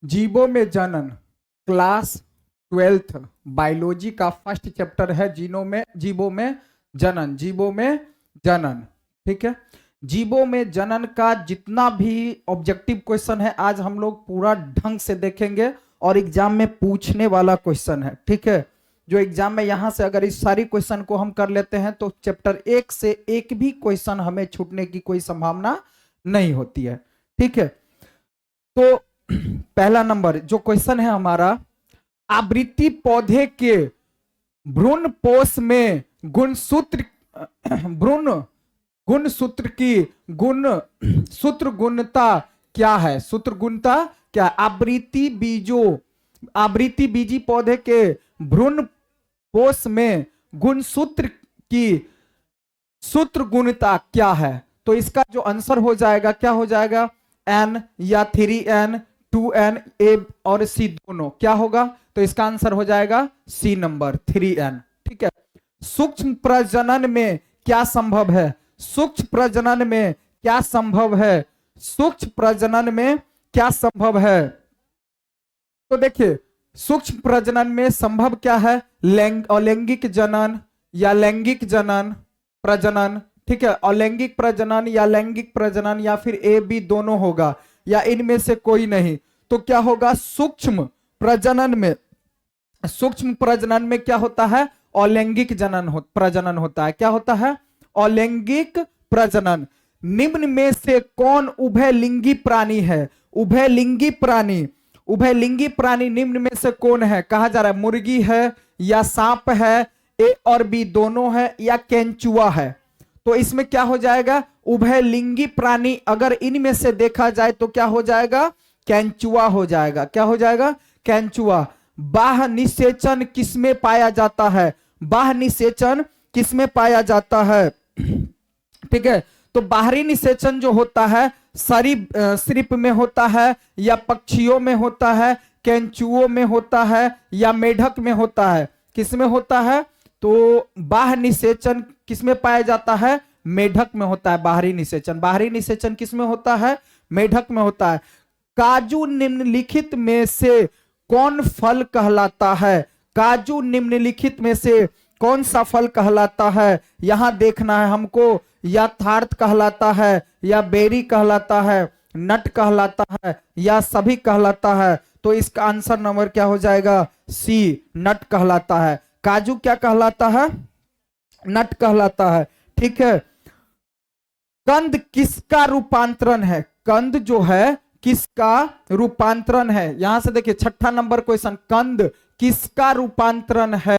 जीवों में जनन, क्लास 12th बायोलॉजी का फर्स्ट चैप्टर है। जीवों में जनन, जीवों में जनन। ठीक है, जीवों में जनन का जितना भी ऑब्जेक्टिव क्वेश्चन है आज हम लोग पूरा ढंग से देखेंगे और एग्जाम में पूछने वाला क्वेश्चन है। ठीक है, जो एग्जाम में यहां से अगर इस सारी क्वेश्चन को हम कर लेते हैं तो चैप्टर 1 से एक भी क्वेश्चन हमें छूटने की कोई संभावना नहीं होती है। ठीक है, तो पहला नंबर जो क्वेश्चन है हमारा, आवृत्ति पौधे के भ्रूण पोष में गुणसूत्र भ्रूण गुणसूत्र की गुण सूत्र गुणता क्या है? सूत्र गुणता क्या? आवृत्ति बीजी पौधे के भ्रूण पोष में गुणसूत्र की सूत्र गुणता क्या है? तो इसका जो आंसर हो जाएगा क्या हो जाएगा? एन या 3n 2n ए और सी दोनों क्या होगा? तो इसका आंसर हो जाएगा सी नंबर 3n। ठीक है, सूक्ष्म प्रजनन में क्या संभव है? सूक्ष्म प्रजनन में क्या संभव है? सूक्ष्म प्रजनन में क्या संभव है? तो देखिए, सूक्ष्म प्रजनन में संभव क्या है? अलैंगिक जनन या लैंगिक जनन प्रजनन। ठीक है, अलैंगिक प्रजनन या लैंगिक प्रजनन या फिर ए बी दोनों होगा या इनमें से कोई नहीं। तो क्या होगा? सूक्ष्म प्रजनन में क्या होता है? अलैंगिक प्रजनन होता है। क्या होता है? अलैंगिक प्रजनन। निम्न में से कौन उभयलिंगी प्राणी है? उभयलिंगी प्राणी निम्न में से कौन है? कहा जा रहा है मुर्गी है या सांप है, ए और बी दोनों है या केंचुआ है। तो इसमें क्या हो जाएगा? उभयलिंगी प्राणी अगर इनमें से देखा जाए तो क्या हो जाएगा? केंचुआ हो जाएगा। क्या हो जाएगा? केंचुआ। बाह्य निषेचन किसमें पाया जाता है? बाह्य निषेचन किसमें पाया जाता है? ठीक है, तो बाहरी निषेचन जो होता है सिर्फ में होता है या पक्षियों में होता है, केंचुओं में होता है या मेढक में होता है? किसमें होता है? तो बाह्य निषेचन किसमें पाया जाता है? मेढक में होता है बाहरी निषेचन किसमें होता है? मेढक में होता है। काजू निम्नलिखित में से कौन फल कहलाता है? काजू निम्नलिखित में से कौन सा फल कहलाता है? यहां देखना है हमको, या थार्थ कहलाता है या बेरी कहलाता है, नट कहलाता है या सभी कहलाता है? तो इसका आंसर नंबर क्या हो जाएगा? सी, नट कहलाता है। काजू क्या कहलाता है? नट कहलाता है। ठीक है, कंद किसका रूपांतरण है? कंद जो है किसका रूपांतरण है? यहां से देखिए छठा नंबर क्वेश्चन, कंद किसका रूपांतरण है?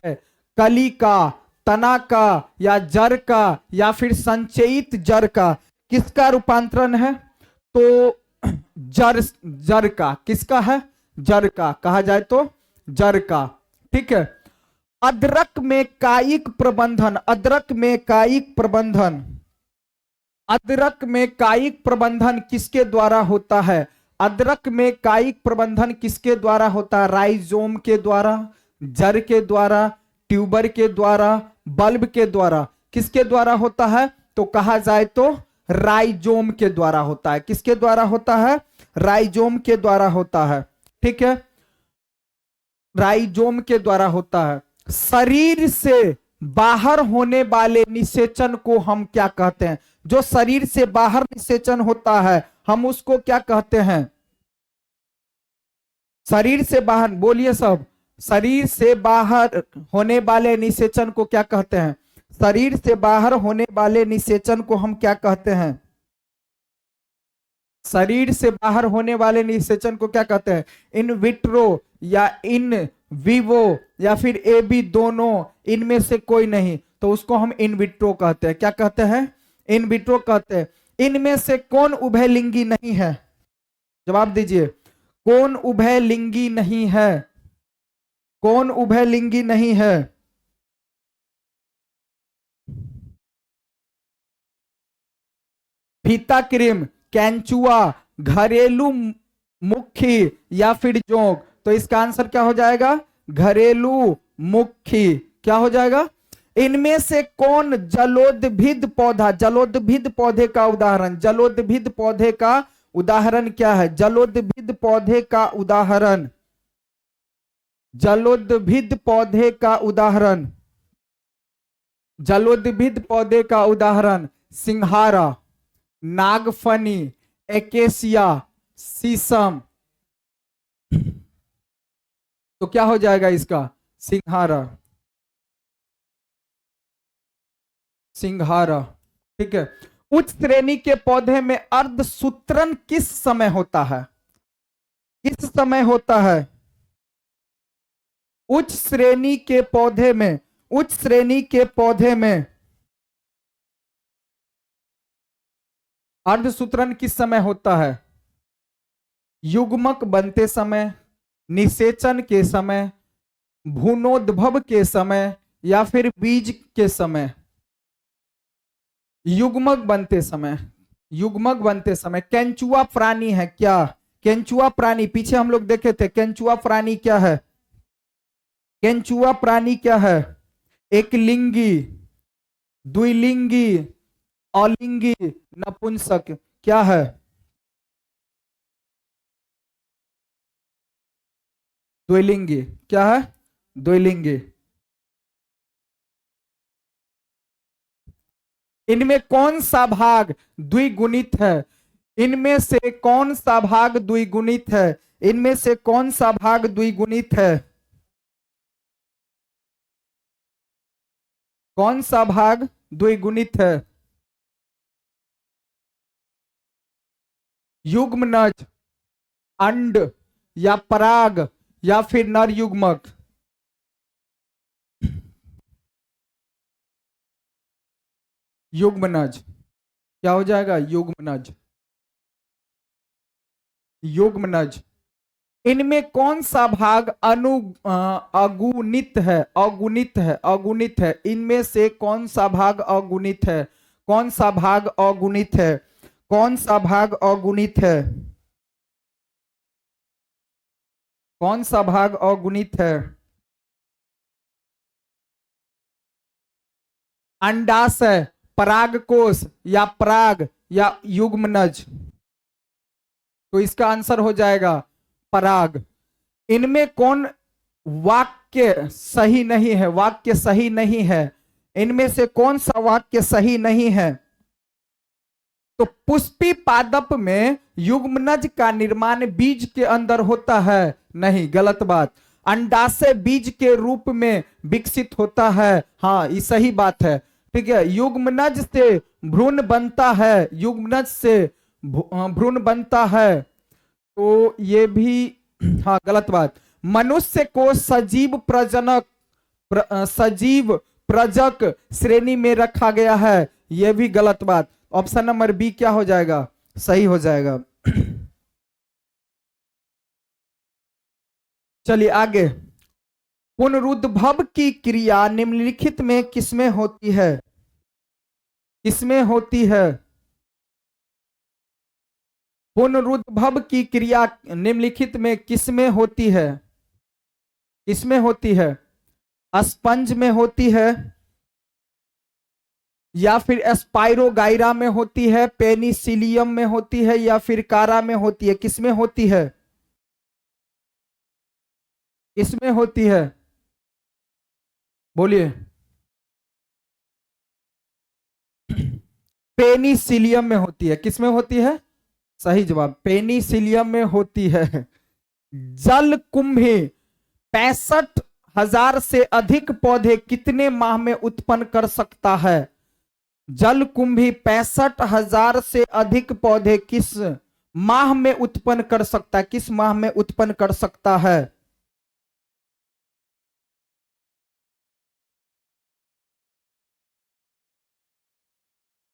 कली का, तना का या जड़ का या फिर संचयित जड़ का? किसका रूपांतरण है? तो जड़ का। किसका है? जड़ का। कहा जाए तो जड़ का। ठीक है, अदरक में कायिक प्रबंधन किसके द्वारा होता है? अदरक में कायिक प्रबंधन किसके द्वारा होता है? राइजोम के द्वारा, जड़ के द्वारा, ट्यूबर के द्वारा, बल्ब के द्वारा? किसके द्वारा होता है? तो कहा जाए तो राइजोम के द्वारा होता है। किसके द्वारा होता है? राइजोम के द्वारा होता है। ठीक है, राइजोम के द्वारा होता है। शरीर से बाहर होने वाले निषेचन को हम क्या कहते हैं? जो शरीर से बाहर निषेचन होता है हम उसको क्या कहते हैं? शरीर से बाहर, बोलिए सब, शरीर से बाहर होने वाले निषेचन को क्या कहते हैं? शरीर से बाहर होने वाले निषेचन को हम क्या कहते हैं? शरीर से बाहर होने वाले निषेचन को क्या कहते हैं? इन विट्रो या इन विवो या फिर ए बी दोनों, इनमें से कोई नहीं, तो उसको हम इन विट्रो कहते हैं। क्या कहते हैं? इन विट्रो कहते हैं। इनमें से कौन उभयलिंगी नहीं है? जवाब दीजिए, कौन उभयलिंगी नहीं है? कौन उभयलिंगी नहीं है? फीता क्रीम, कैंचुआ, घरेलू मुखी या फिर जोंक? तो इसका आंसर क्या हो जाएगा? घरेलू मुखी। क्या हो जाएगा? इनमें से कौन जलोद्भिद पौधे का उदाहरण? जलोद्भिद पौधे का उदाहरण क्या है? जलोद्भिद पौधे का उदाहरण, जलोद्भिद पौधे का उदाहरण, जलोद्भिद पौधे का उदाहरण सिंघारा, नागफनी, एकेसिया, शीशम। तो क्या हो जाएगा इसका? सिंघारा, सिंघारा। ठीक है। उच्च श्रेणी के पौधे में अर्धसूत्रण किस समय होता है? किस समय होता है? उच्च श्रेणी के पौधे में, उच्च श्रेणी के पौधे में अर्धसूत्रण किस समय होता है? युग्मक बनते समय, निषेचन के समय, भ्रूणोद्भव के समय, या फिर बीज के समय? युग्मक बनते समय, युग्मक बनते समय। केंचुआ प्राणी है क्या? केंचुआ प्राणी पीछे हम लोग देखे थे। केंचुआ प्राणी क्या है? केंचुआ प्राणी क्या है? एक लिंगी, द्विलिंगी, अलिंगी, नपुंसक। क्या है? द्विलिंगी। क्या है? द्विलिंगी। इनमें कौन सा भाग द्विगुणित है? इनमें से कौन सा भाग द्विगुणित है? इनमें से कौन सा भाग द्विगुणित है? कौन सा भाग द्विगुणित है? युग्मनज, अंड, या पराग, या फिर नर युग्मक? युग्मनज। क्या हो जाएगा? युग्मनज, युग्मनज। इनमें कौन सा भाग अगुणित है? अगुणित है, अगुणित है। इनमें से कौन सा भाग अगुणित है? कौन सा भाग अगुणित है? कौन सा भाग अगुणित है? कौन सा भाग अगुणित है? अंडाशय, परागकोश, या पराग, या युग्मनज? तो इसका आंसर हो जाएगा पराग। इनमें कौन वाक्य सही नहीं है? वाक्य सही नहीं है। इनमें से कौन सा वाक्य सही नहीं है? तो पुष्पी पादप में युग्मनज का निर्माण बीज के अंदर होता है? नहीं, गलत बात। अंडाशय बीज के रूप में विकसित होता है। हाँ, ये सही बात है। ठीक है। युग्मनज से भ्रूण बनता है, युग्मनज से भ्रूण बनता है। तो ये भी हाँ, गलत बात। मनुष्य को सजीव प्रजनक सजीव प्रजक श्रेणी में रखा गया है। यह भी गलत बात। ऑप्शन नंबर बी क्या हो जाएगा? सही हो जाएगा। चलिए आगे। पुनरुद्भव की क्रिया निम्नलिखित में किसमें होती है? किसमें होती है? पुनरुद्भव की क्रिया निम्नलिखित में किसमें होती है? किसमें होती है? स्पंज में होती है, या फिर स्पाइरोगाइरा में होती है, पेनिसिलियम में होती है, या फिर कारा में होती है? किसमें होती है? किसमें होती है? बोलिए। पेनिसिलियम में होती है। किसमें होती है? सही जवाब, पेनिसिलियम में होती है। जलकुंभी 65,000 से अधिक पौधे कितने माह में उत्पन्न कर सकता है? जलकुंभी 65,000 से अधिक पौधे किस माह में उत्पन्न कर सकता है? किस माह में उत्पन्न कर सकता है?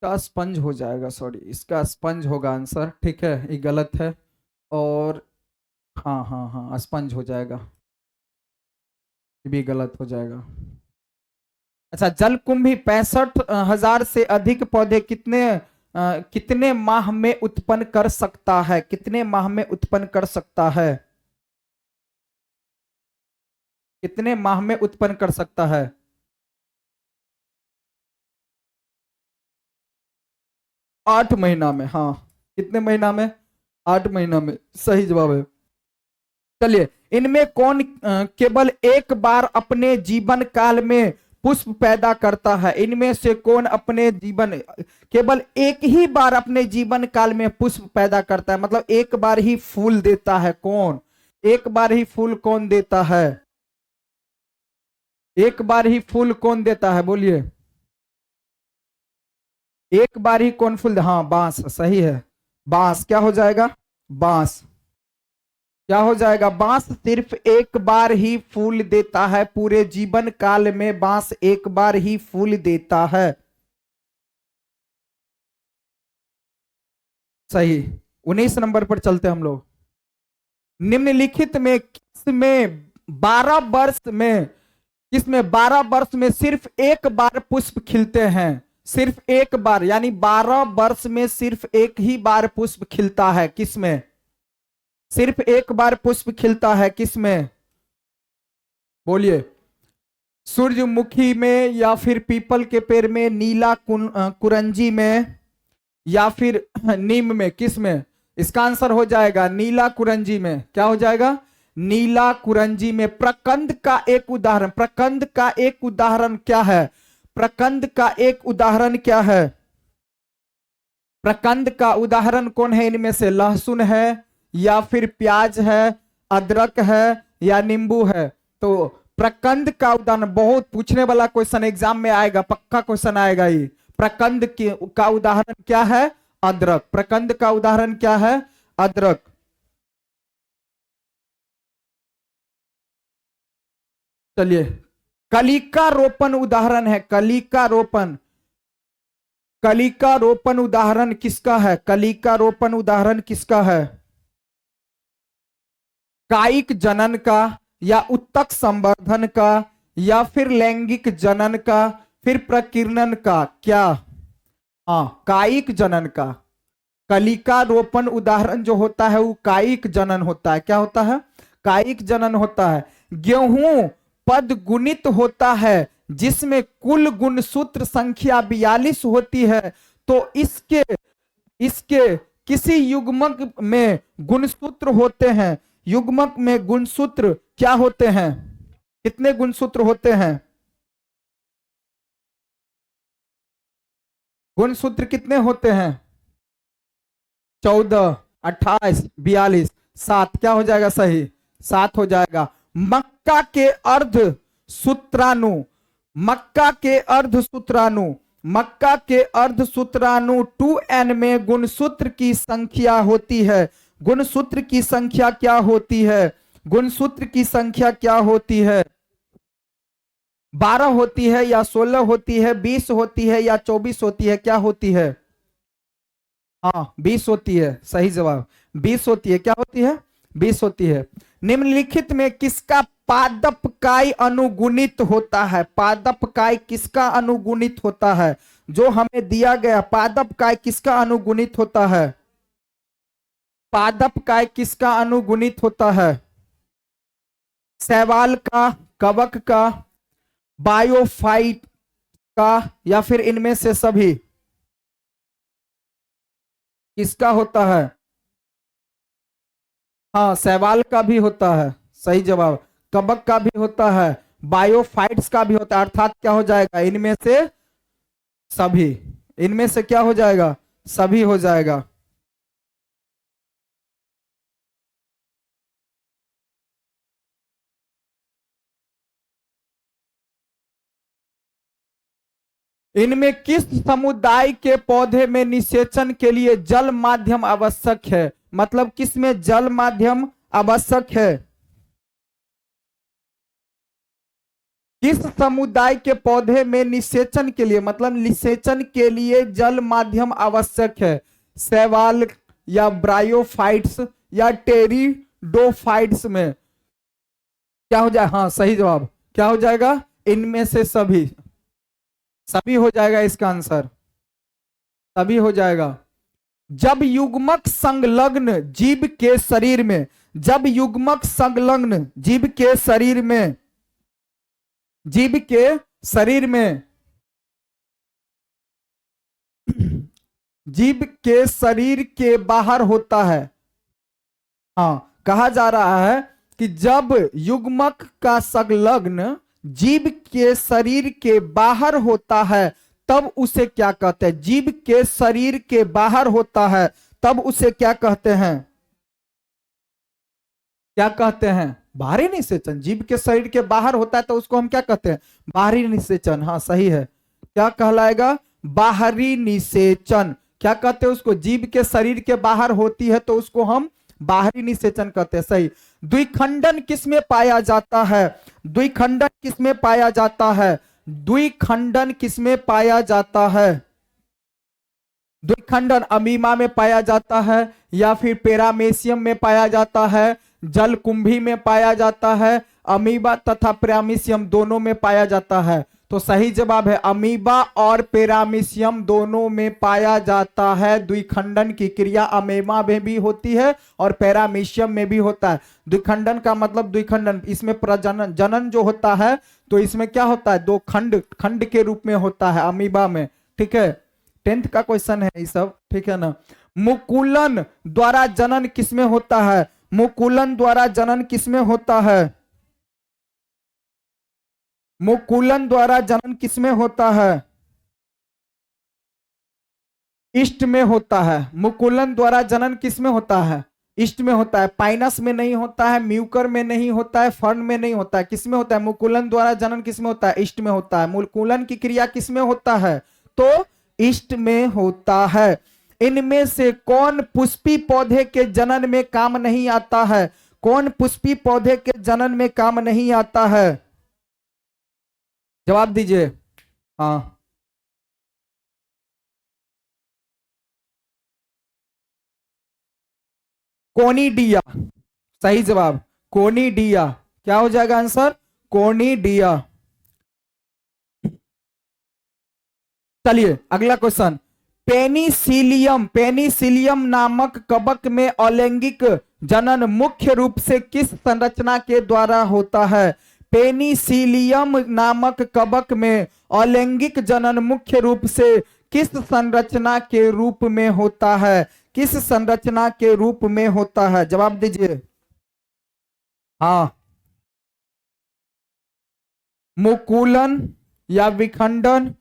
इसका स्पंज हो जाएगा, सॉरी, इसका स्पंज होगा आंसर। ठीक है, ये गलत है। और हाँ हाँ हाँ, स्पंज हो जाएगा। ये भी गलत हो जाएगा। अच्छा, जलकुंभी 65,000 से अधिक पौधे कितने माह में उत्पन्न कर सकता है? कितने माह में उत्पन्न कर सकता है? कितने माह में उत्पन्न कर सकता है? 8 महीना में। हाँ, कितने महीना में? 8 महीना में, सही जवाब है। चलिए, इनमें कौन केवल एक बार अपने जीवन काल में पुष्प पैदा करता है? इनमें से कौन अपने जीवन केवल एक ही बार अपने जीवन काल में पुष्प पैदा करता है, मतलब एक बार ही फूल देता है? कौन एक बार ही फूल कौन देता है? एक बार ही फूल कौन देता है, बोलिए। एक बार ही कौन फूल? हाँ, बांस, सही है। बांस क्या हो जाएगा? बांस क्या हो जाएगा? बांस सिर्फ एक बार ही फूल देता है, पूरे जीवन काल में बांस एक बार ही फूल देता है। सही। 19 नंबर पर चलते हम लोग। निम्नलिखित में किसमें 12 वर्ष में, किसमें 12 वर्ष में सिर्फ एक बार पुष्प खिलते हैं? सिर्फ एक बार, यानी 12 वर्ष में सिर्फ एक ही बार पुष्प खिलता है, किसमें? सिर्फ एक बार पुष्प खिलता है, किसमें? बोलिए। सूरजमुखी में, या फिर पीपल के पेड़ में, नीला कुरंजी में, या फिर नीम में? किस में? इसका आंसर हो जाएगा नीला कुरंजी में। क्या हो जाएगा? नीला कुरंजी में। प्रकंद का एक उदाहरण, प्रकंद का एक उदाहरण क्या है? प्रकंद का एक उदाहरण क्या है? प्रकंद का उदाहरण कौन है इनमें से? लहसुन है, या फिर प्याज है, अदरक है, या नींबू है? तो प्रकंद का उदाहरण बहुत पूछने वाला क्वेश्चन एग्जाम में आएगा, पक्का क्वेश्चन आएगा ये। प्रकंद का उदाहरण क्या है? अदरक। प्रकंद का उदाहरण क्या है? अदरक। चलिए, कलिका रोपण उदाहरण है, कलिका रोपण। कलिका रोपण उदाहरण किसका है? कलिका रोपण उदाहरण किसका है? कायिक जनन का, या उत्तक संवर्धन का, या फिर लैंगिक जनन का, फिर प्रकीर्णन का? क्या? हाँ, कायिक जनन का। कलिका रोपण उदाहरण जो होता है वो कायिक जनन होता है। क्या होता है? कायिक जनन होता है। गेहूं पद गुणित होता है, जिसमें कुल गुणसूत्र संख्या 42 होती है, तो इसके इसके किसी युग्मक में गुणसूत्र होते हैं? युग्मक में गुणसूत्र क्या होते हैं? कितने गुणसूत्र होते हैं? गुणसूत्र कितने होते हैं? 14, 28, 42, 7। क्या हो जाएगा? सही, 7 हो जाएगा। मक्का के अर्ध सूत्राणु, मक्का के अर्ध सूत्राणु, मक्का के अर्ध सूत्राणु 2n में गुणसूत्र की संख्या होती है। गुणसूत्र की संख्या क्या होती है? गुणसूत्र की संख्या क्या होती है? 12 होती है, या 16 होती है, 20 होती है, या 24 होती है? क्या होती है? हाँ, 20 होती है, सही जवाब 20 होती है। क्या होती है? 20 होती है। निम्नलिखित में किसका पादपकाय अनुगुणित होता है? पादपकाय किसका अनुगुणित होता है? जो हमें दिया गया पादपकाय किसका अनुगुणित होता है? पादपकाय किसका अनुगुणित होता है? शैवाल का, कवक का, बायोफाइट का, या फिर इनमें से सभी? किसका होता है? हाँ, शैवाल का भी होता है, सही जवाब। कवक का भी होता है, बायोफाइट्स का भी होता है, अर्थात क्या हो जाएगा? इनमें से सभी। इनमें से क्या हो जाएगा? सभी हो जाएगा। इनमें किस समुदाय के पौधे में निषेचन के लिए जल माध्यम आवश्यक है? मतलब किस में जल माध्यम आवश्यक है? किस समुदाय के पौधे में निषेचन के लिए, मतलब निषेचन के लिए जल माध्यम आवश्यक है? शैवाल, या ब्रायोफाइट्स, या टेरिडोफाइट्स में? क्या हो जाए? हाँ, सही जवाब क्या हो जाएगा? इनमें से सभी। सभी हो जाएगा इसका आंसर, सभी हो जाएगा। जब युग्मक संलग्न जीव के शरीर में, जब युग्मक संलग्न जीव के शरीर में, जीव के शरीर में, जीव के शरीर के बाहर होता है, हाँ, कहा जा रहा है कि जब युग्मक का संलग्न जीव के शरीर के बाहर होता है तब उसे क्या कहते हैं? जीव के शरीर के बाहर होता है तब उसे क्या कहते हैं? क्या कहते हैं? बाहरी निषेचन। जीव के शरीर के बाहर होता है तो उसको हम क्या कहते हैं? बाहरी निषेचन। हाँ सही है, क्या कहलाएगा? बाहरी निषेचन। क्या कहते हैं उसको? जीव के शरीर के बाहर होती है तो उसको हम बाहरी निषेचन कहते हैं। सही। द्विखंडन किसमें पाया जाता है? द्विखंडन किसमें पाया जाता है? द्विखंडन किसमें पाया जाता है? द्विखंडन अमीमा में पाया जाता है या फिर पैरामीशियम में पाया जाता है, जलकुंभी में पाया जाता है, अमीबा तथा पैरामीशियम दोनों में पाया जाता है? तो सही जवाब है अमीबा और पैरामीशियम दोनों में पाया जाता है। द्विखंडन की क्रिया अमीबा में भी होती है और पैरामीशियम में भी होता है। द्विखंडन का मतलब द्विखंडन, इसमें प्रजनन जनन जो होता है तो इसमें क्या होता है? दो खंड खंड के रूप में होता है अमीबा में। ठीक है, 10th का क्वेश्चन है ये सब, ठीक है ना। मुकुलन द्वारा जनन किसमें होता है? मुकुलन द्वारा जनन किसमें होता है? मुकुलन द्वारा जनन किसमें होता है? ईस्ट में होता है। मुकुलन द्वारा जनन किसमें होता है? ईस्ट में होता है। पाइनस में नहीं होता है, म्यूकर में नहीं होता है, फर्न में नहीं होता है। किसमें होता है? मुकुलन द्वारा जनन किसमें होता है? ईस्ट में होता है। मुकुलन की क्रिया किसमें होता है? तो ईस्ट में होता है। इनमें से कौन पुष्पी पौधे के जनन में काम नहीं आता है? कौन पुष्पी पौधे के जनन में काम नहीं आता है? जवाब दीजिए। हाँ, कोनिडिया। सही जवाब कोनिडिया। क्या हो जाएगा आंसर? कोनिडिया। चलिए अगला क्वेश्चन। पेनिसिलियम, पेनिसिलियम नामक कवक में अलैंगिक जनन मुख्य रूप से किस संरचना के द्वारा होता है? पेनिसिलियम नामक कवक में अलैंगिक जनन मुख्य रूप से किस संरचना के रूप में होता है? किस संरचना के रूप में होता है? जवाब दीजिए। हाँ, मुकुलन या विखंडन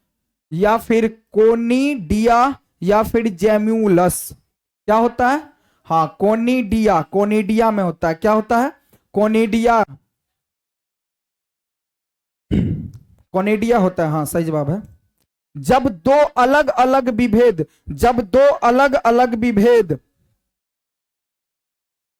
या फिर कोनिडिया या फिर जेम्यूलस। क्या होता है? हाँ, कोनिडिया। कोनिडिया में होता है। क्या होता है? कोनिडिया। कोनिडिया होता है। हाँ सही जवाब है। जब दो अलग अलग विभेद, जब दो अलग अलग विभेद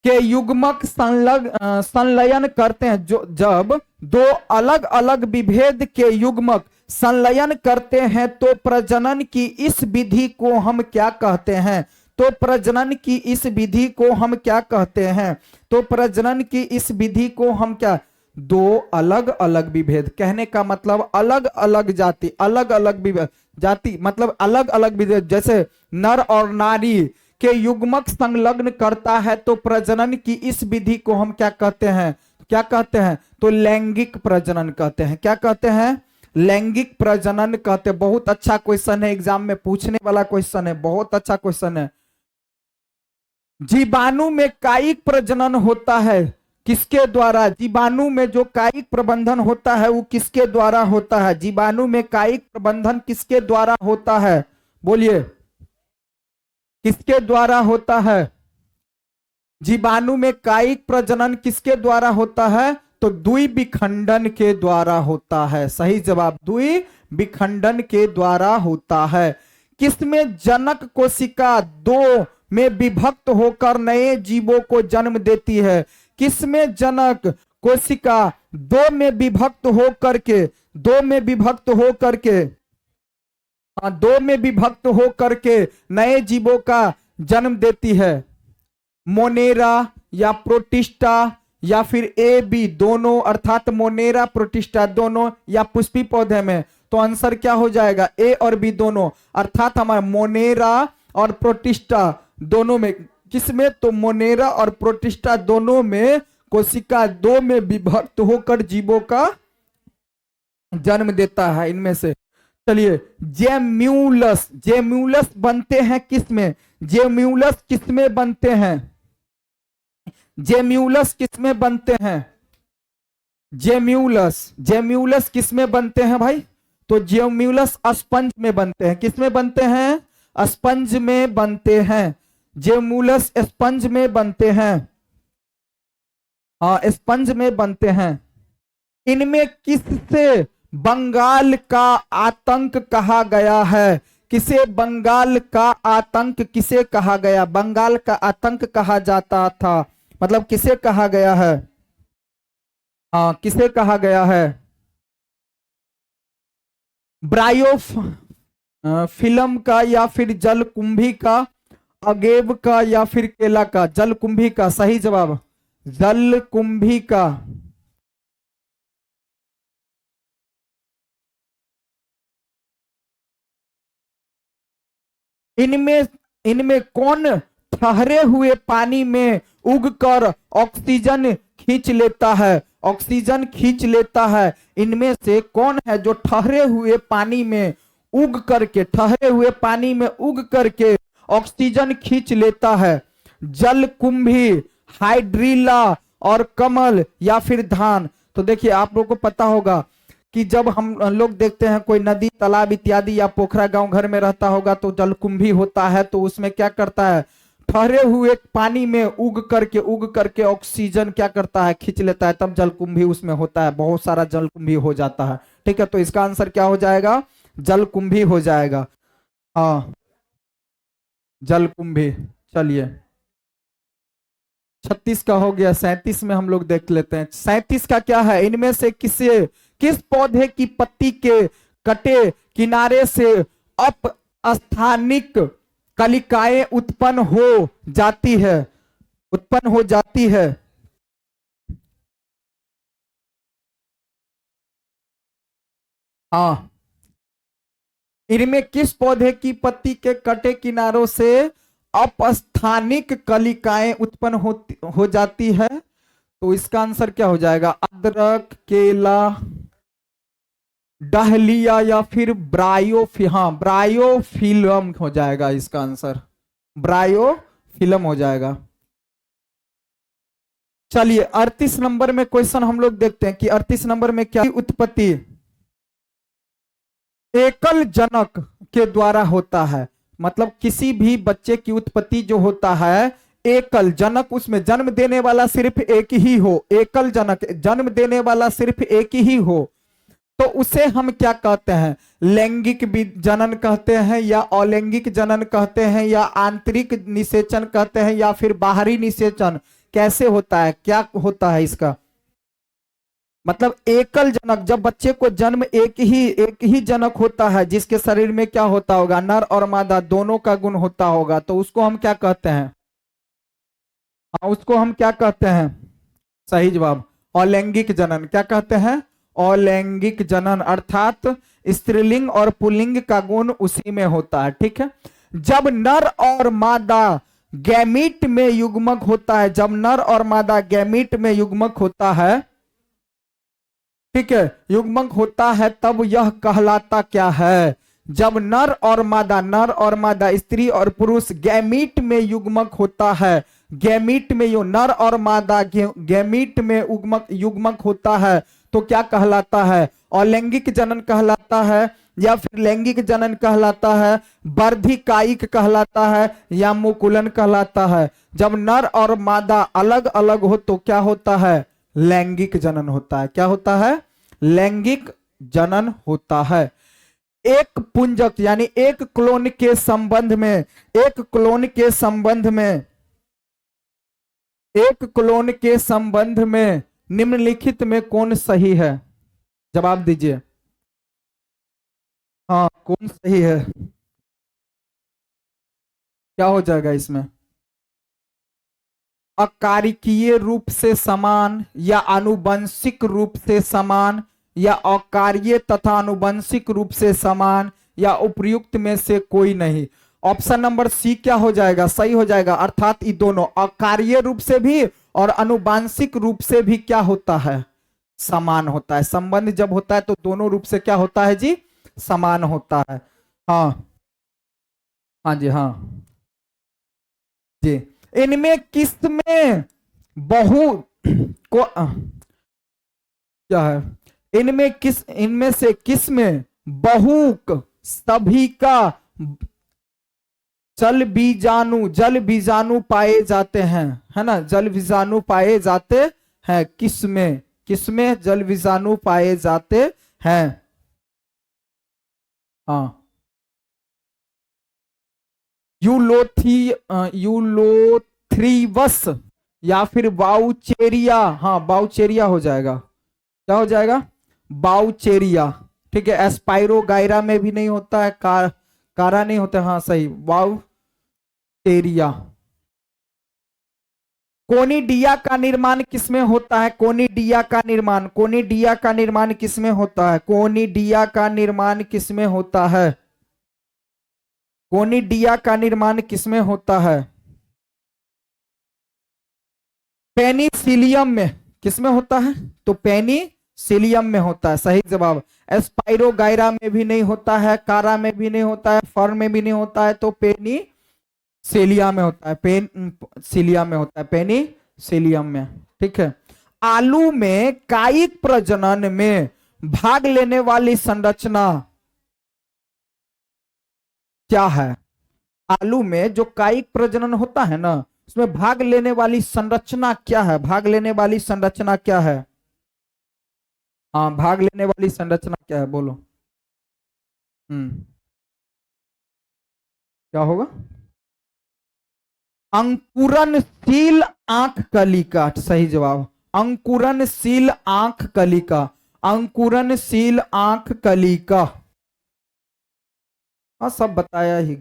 के युग्मक संलयन करते हैं, जो जब दो अलग अलग विभेद के युग्मक संलयन करते हैं तो प्रजनन की इस विधि को हम क्या कहते हैं? तो प्रजनन की इस विधि को हम क्या कहते हैं? तो प्रजनन की इस विधि को हम क्या? दो अलग अलग विभेद, कहने का मतलब अलग अलग जाति, अलग अलग विभेद जाति मतलब अलग अलग विभेद, जैसे नर और नारी के युग्मक संलग्न करता है तो प्रजनन की इस विधि को हम क्या कहते हैं? क्या कहते हैं? तो लैंगिक प्रजनन कहते हैं। क्या कहते हैं? लैंगिक प्रजनन कहते हैं। बहुत अच्छा क्वेश्चन है, एग्जाम में पूछने वाला क्वेश्चन है, बहुत अच्छा क्वेश्चन है। जीवाणु में कायिक प्रजनन होता है किसके द्वारा? जीवाणु में जो कायिक प्रबंधन होता है वो किसके द्वारा होता है? जीवाणु में कायिक प्रबंधन किसके द्वारा होता है? बोलिए, किसके द्वारा होता है? जीवाणु में कायिक प्रजनन किसके द्वारा होता है? तो द्विविखंडन के द्वारा होता है। सही जवाब द्विविखंडन के द्वारा होता है। किसमें जनक कोशिका दो में विभक्त होकर नए जीवों को जन्म देती है? किसमें जनक कोशिका दो में विभक्त होकर के, दो में विभक्त होकर के, दो में विभक्त होकर के नए जीवों का जन्म देती है? मोनेरा या प्रोटिस्टा या फिर ए बी दोनों, अर्थात मोनेरा प्रोटिस्टा दोनों, या पुष्पी पौधे में? तो आंसर क्या हो जाएगा? ए और बी दोनों, अर्थात हमारा मोनेरा और प्रोटिस्टा दोनों में। किसमें? तो मोनेरा और प्रोटिस्टा दोनों में कोशिका दो में विभक्त होकर जीवों का जन्म देता है। इनमें से चलिए, जेम्यूलस, जेम्यूलस बनते हैं किसमें? जेम्यूलस किसमें बनते हैं? जेम्यूलस किसमें बनते हैं? जेम्यूलस, जेम्यूलस किसमें बनते हैं भाई? तो जेम्यूलस स्पंज में बनते हैं। किसमें बनते हैं? स्पंज में बनते हैं। जेम्यूलस स्पंज में बनते हैं। हाँ, स्पंज में बनते हैं। इनमें किससे बंगाल का आतंक कहा गया है? किसे बंगाल का आतंक किसे कहा गया? बंगाल का आतंक कहा जाता था, मतलब किसे कहा गया है? हाँ, किसे कहा गया है? ब्रायोफ फिल्म का, या फिर जलकुंभी का, अगेव का, या फिर केला का? जलकुंभी का सही जवाब, जलकुंभी का। इनमें इनमें कौन ठहरे हुए पानी में उगकर ऑक्सीजन खींच लेता है? ऑक्सीजन खींच लेता है। इनमें से कौन है जो ठहरे हुए पानी में उग करके, ठहरे हुए पानी में उग करके ऑक्सीजन खींच लेता है? जलकुंभी, हाइड्रीला और कमल, या फिर धान? तो देखिए, आप लोग को पता होगा कि जब हम लोग देखते हैं कोई नदी, तालाब इत्यादि या पोखरा, गांव घर में रहता होगा तो जलकुंभी होता है, तो उसमें क्या करता है? ठहरे हुए पानी में उग करके ऑक्सीजन क्या करता है? खींच लेता है, तब जलकुंभी उसमें होता है, बहुत सारा जलकुंभी हो जाता है। ठीक है, तो इसका आंसर क्या हो जाएगा? जलकुंभी हो जाएगा। हाँ, जलकुंभी। चलिए, 36 का हो गया, 37 में हम लोग देख लेते हैं। 37 का क्या है? इनमें से किस पौधे की पत्ती के कटे किनारे से अपस्थानिक कलिकाएं उत्पन्न हो जाती है? हाँ, इनमें किस पौधे की पत्ती के कटे किनारों से अपस्थानिक कलिकाएं उत्पन्न हो जाती है? तो इसका आंसर क्या हो जाएगा? अदरक, केला, डहलिया, या फिर हाँ, ब्रायोफिल्म हो जाएगा इसका आंसर, ब्रायोफिल्म हो जाएगा। चलिए, 38 नंबर में क्वेश्चन हम लोग देखते हैं कि 38 नंबर में क्या उत्पत्ति एकल जनक के द्वारा होता है? मतलब किसी भी बच्चे की उत्पत्ति जो होता है, एकल जनक, उसमें जन्म देने वाला सिर्फ एक ही हो, एकल जनक, जन्म देने वाला सिर्फ एक ही हो, तो उसे हम क्या कहते हैं? लैंगिक जनन कहते हैं, या अलैंगिक जनन कहते हैं, या आंतरिक निषेचन कहते हैं, या फिर बाहरी निषेचन? कैसे होता है, क्या होता है इसका मतलब? एकल जनक, जब बच्चे को जन्म एक ही जनक होता है, जिसके शरीर में क्या होता होगा? नर और मादा दोनों का गुण होता होगा, तो उसको हम क्या कहते हैं? हाँ, उसको हम क्या कहते हैं? सही जवाब, अलैंगिक जनन। क्या कहते हैं? अलैंगिक जनन, अर्थात स्त्रीलिंग और पुल्लिंग का गुण उसी में होता है। ठीक है, जब नर और मादा गैमीट में युग्मक होता है, जब नर और मादा गैमीट में युग्मक होता है, ठीक है, युग्मक होता है, तब यह कहलाता क्या है? जब नर और मादा, स्त्री और पुरुष गैमीट में युग्मक होता है, गैमीट में यो नर और मादा गैमीट में युग्मक होता है, तो क्या कहलाता है? अलैंगिक जनन कहलाता है, या फिर लैंगिक जनन कहलाता है, वर्धिकायिक कहलाता है, या मुकुलन कहलाता है? जब नर और मादा अलग अलग हो तो क्या होता है? लैंगिक जनन होता है। क्या होता है? लैंगिक जनन होता है। एक पुंजक यानी एक क्लोन के संबंध में, एक क्लोन के संबंध में, एक क्लोन के संबंध में निम्नलिखित में कौन सही है? जवाब दीजिए। हाँ, कौन सही है? क्या हो जाएगा इसमें? अकारिकीय रूप से समान, या आनुवंशिक रूप से समान, या अकार्य तथा आनुवंशिक रूप से समान, या उपयुक्त में से कोई नहीं? ऑप्शन नंबर सी क्या हो जाएगा? सही हो जाएगा, अर्थात ये दोनों अकार्य रूप से भी और आनुवंशिक रूप से भी क्या होता है? समान होता है। संबंध जब होता है तो दोनों रूप से क्या होता है जी? समान होता है। हाँ, हाँ जी, हाँ जी। इनमें बहु को क्या है, इनमें से किस में बहुक सभी का जल बीजाणु पाए जाते हैं, है ना, जल बीजाणु पाए जाते हैं, किसमें जल बीजाणु पाए जाते हैं। हाँ, यूलोथ्रीवस या फिर बाउचेरिया। हाँ, बाउचेरिया हो जाएगा, क्या हो जाएगा, बाउचेरिया। ठीक है, एस्पाइरोगाइरा में भी नहीं होता है, कारा नहीं होता। हाँ सही, बाउचेरिया। कोनिडिया का निर्माण किसमें होता है, कोनिडिया का निर्माण किसमें होता है, कोनिडिया का निर्माण किसमें होता है, कोनिडिया का निर्माण किसमें होता है, पेनिसिलियम में। किसमें होता है, तो पेनिसिलियम में होता है, सही जवाब। एस्पाइरोगाइरा में भी नहीं होता है, कारा में भी नहीं होता है, फर्न में भी नहीं होता है, तो पेनिसिलिया में होता है, पेनिसिलिया में होता है, पेनिसिलियम में। ठीक है, आलू में कायिक प्रजनन में भाग लेने वाली संरचना क्या है, आलू में जो कायिक प्रजनन होता है ना, उसमें भाग लेने वाली संरचना क्या है, भाग लेने वाली संरचना क्या है। हाँ, भाग लेने वाली संरचना क्या है, बोलो। क्या होगा, अंकुरनशील आंख कलिका, सही जवाब, अंकुरनशील आंख कलिका, अंकुरनशील आंख कलिका। हाँ, सब बताया ही।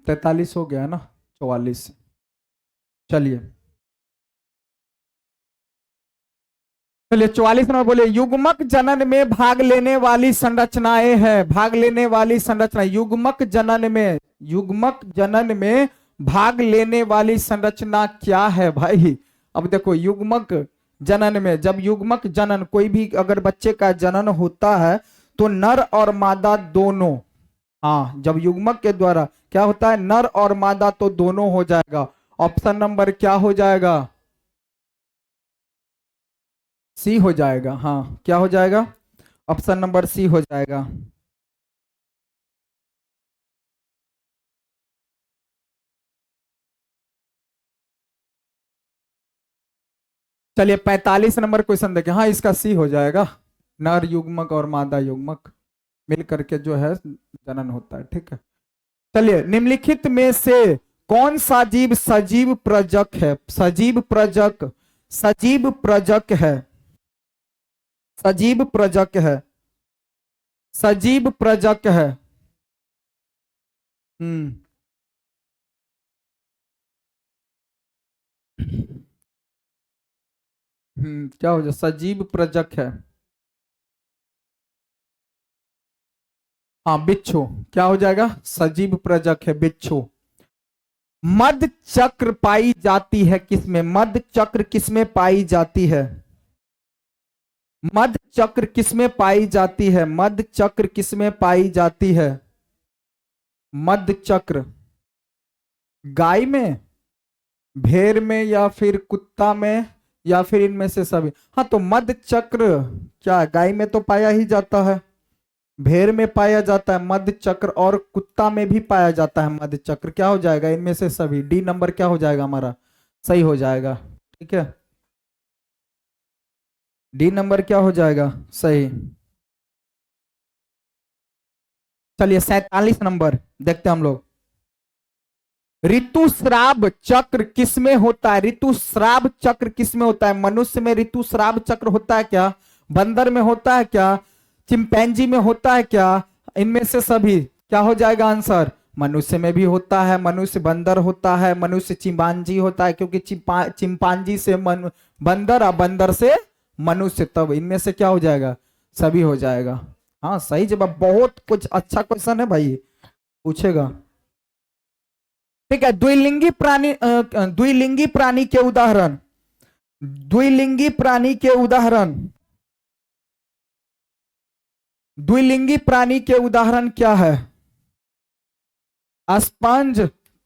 43 हो गया ना, 44। चलिए चलिए, 44 नंबर बोले, युग्मक जनन में भाग लेने वाली संरचनाएं हैं, भाग लेने वाली संरचना, युग्मक जनन में भाग लेने वाली संरचना क्या है भाई। अब देखो, युग्मक जनन में, जब युग्मक जनन, कोई भी अगर बच्चे का जनन होता है तो नर और मादा दोनों, हाँ, जब युग्मक के द्वारा क्या होता है, नर और मादा तो दोनों हो जाएगा। ऑप्शन नंबर क्या हो जाएगा, सी हो जाएगा। हाँ, क्या हो जाएगा, ऑप्शन नंबर सी हो जाएगा। चलिए 45 नंबर क्वेश्चन देखें। हाँ, इसका सी हो जाएगा, नर युग्मक और मादा युग्मक मिल करके जो है जनन होता है। ठीक है, चलिए, निम्नलिखित में से कौन सा जीव सजीव प्रजक है, सजीव प्रजक, सजीव प्रजक है, सजीव प्रजक है, सजीव प्रजक है। हम्म क्या हो जाए, सजीव प्रजक है। हाँ, बिच्छू, क्या हो जाएगा, सजीव प्रजक है बिच्छू। मध चक्र पाई जाती है किसमें, मध चक्र किसमें पाई जाती है, मध चक्र किसमें पाई जाती है, मध चक्र किसमें पाई जाती है, मध चक्र गाय में, भेड़ में, या फिर कुत्ता में, या फिर इनमें से सभी। हाँ, तो मध चक्र क्या गाय में तो पाया ही जाता है, भेड़ में पाया जाता है मध चक्र, और कुत्ता में भी पाया जाता है मध चक्र। क्या हो जाएगा, इनमें से सभी, डी नंबर क्या हो जाएगा हमारा, सही हो जाएगा। ठीक है, डी नंबर क्या हो जाएगा, सही। चलिए 47 नंबर देखते हैं हम लोग। ऋतुस्राव चक्र किसमें होता है, ऋतुस्राव चक्र किसमें होता है, मनुष्य में ऋतुस्राव चक्र होता है क्या, बंदर में होता है क्या, चिंपैंजी में होता है क्या, इनमें से सभी, क्या हो जाएगा आंसर, मनुष्य में भी होता है, मनुष्य बंदर होता है, मनुष्य चिंपांजी होता है, क्योंकि चिंपांजी से बंदर, और बंदर से मनुष्य, तब इनमें से क्या हो जाएगा, सभी हो जाएगा। हाँ, सही जवाब, बहुत कुछ अच्छा क्वेश्चन है भाई, पूछेगा। ठीक है, द्विलिंगी प्राणी के उदाहरण, द्विलिंगी प्राणी के उदाहरण, द्विलिंगी प्राणी के उदाहरण क्या है? स्पंज,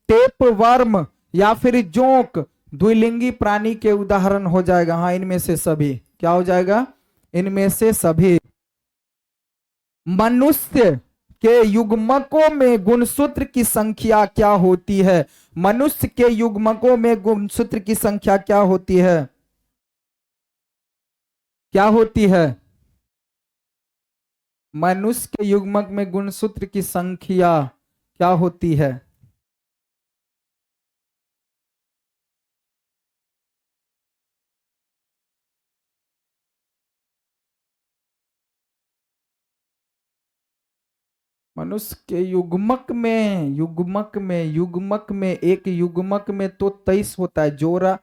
टेपवर्म या फिर जोंक द्विलिंगी प्राणी के उदाहरण हो जाएगा। हाँ, इनमें से सभी क्या हो जाएगा? इनमें से सभी। मनुष्य के युग्मकों में गुणसूत्र की संख्या क्या होती है? मनुष्य के युग्मकों में गुणसूत्र की संख्या क्या होती है? क्या होती है? मनुष्य के युग्मक में गुणसूत्र की संख्या क्या होती है? मनुष्य के युग्मक में एक युग्मक में तो 23 होता है जोड़ा।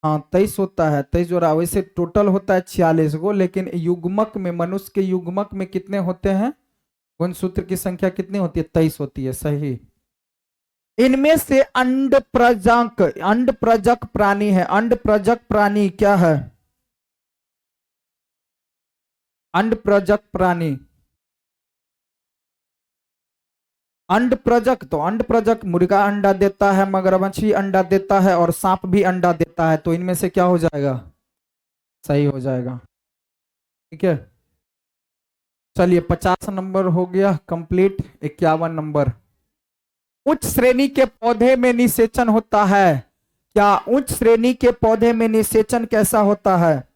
हाँ, 23 होता है, 23 जोड़ा। वैसे टोटल होता है 46 गो, लेकिन युग्मक में, मनुष्य के युग्मक में कितने होते हैं? गुणसूत्र की संख्या कितनी होती है? 23 होती है। सही। इनमें से अंड प्रजक प्राणी है। अंड प्रजक प्राणी क्या है? अंड प्रजक प्राणी। अंड प्रजक, तो अंड प्रजक मुर्गा अंडा देता है, मगरमच्छी अंडा देता है और सांप भी अंडा देता है। तो इनमें से क्या हो जाएगा? सही हो जाएगा। ठीक है, चलिए 50 नंबर हो गया कंप्लीट। 51 नंबर। उच्च श्रेणी के पौधे में निषेचन होता है। क्या उच्च श्रेणी के पौधे में निषेचन कैसा होता है?